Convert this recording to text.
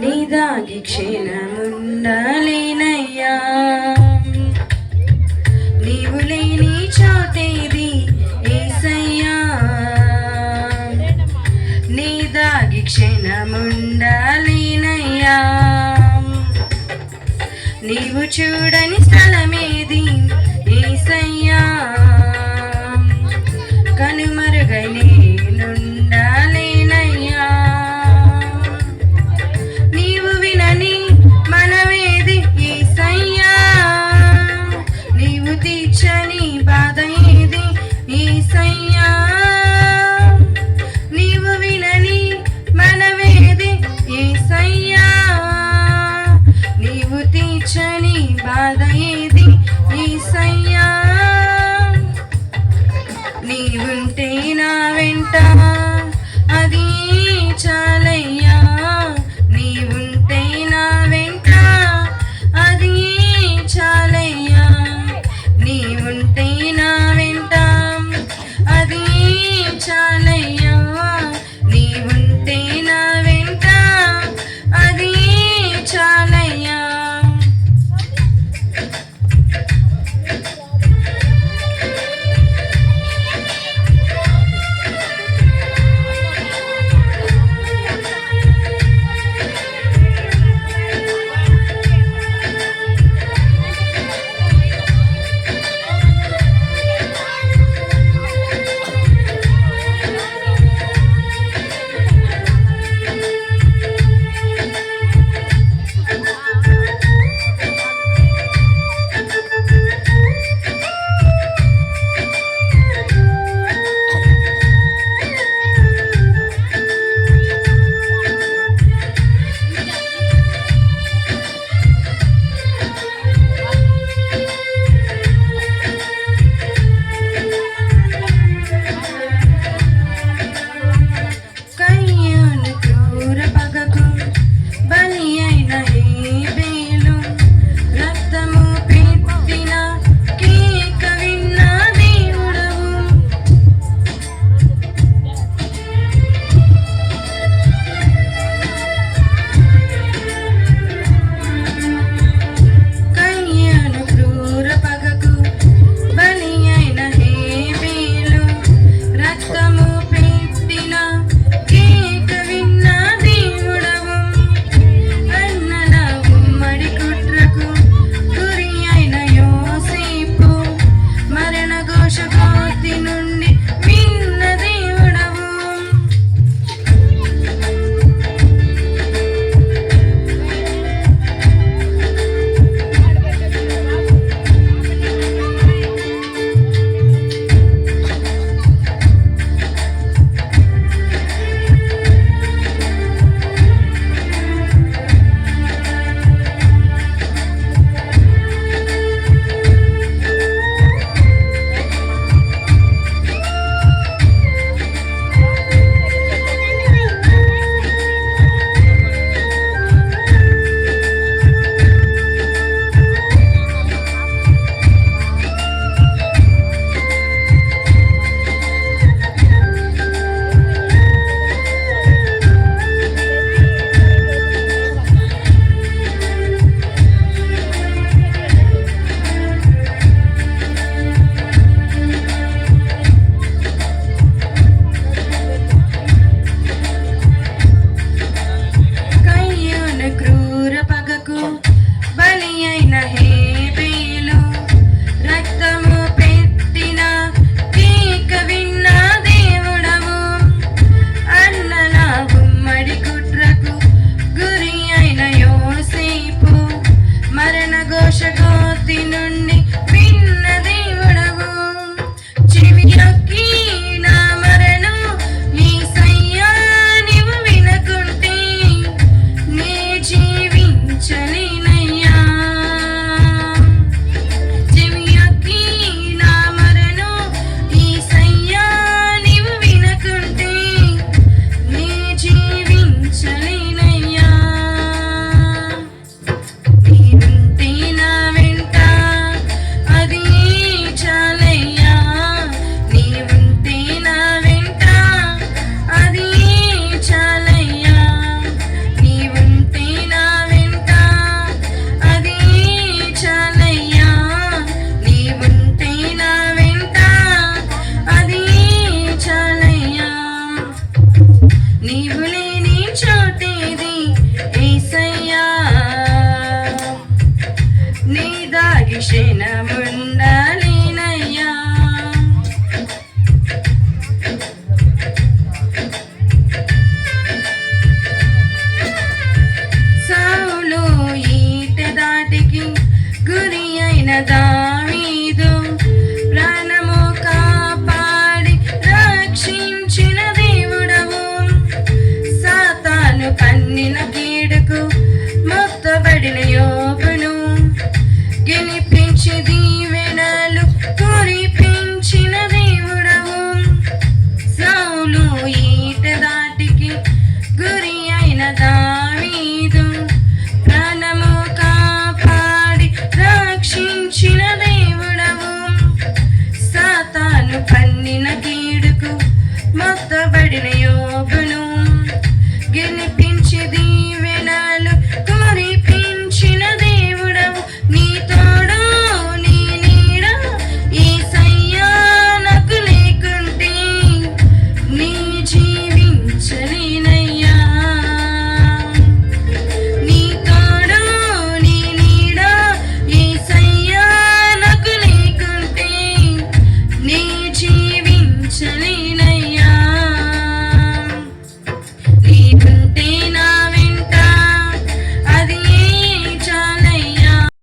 నీదాగి క్షణముండలేనయ్యా నీవు లేని చోటేది యేసయ్యా నీదాగి క్షణముండలేనయ్యా నీవు చూడని స్థలమేది యేసయ్యా కనుమరుగై నేనుండలేనయ్యా నీవు వినని మనమేది యేసయ్యా నీవు తీర్చని బాధ ఏది యేసయ్యా నీవు వినని మనమేది యేసయ్యా నీవు తీర్చని బాధ ఏది యేసయ్యా నీవుంటే నీవు లేని చోటేది యేసయ్యా నీ దాగి క్షణముండాలేనయ్యా సౌలు ఈట దాటికి గురి అయిన దావీదు ప్రాణము కాపాడి రక్షించిన దేవుడవు సాతాను పన్నిన కీడుకు మొత్తబడిన యోబును గెలిపించి దీవెనలు కురిపించిన దేవుడవు సౌలు ఈట దాటికి గురి అయిన దావీదు ప్రాణము కాపాడి రక్షించిన దేవుడవు సాతాను పన్నిన కీడుకు మొత్తబడిన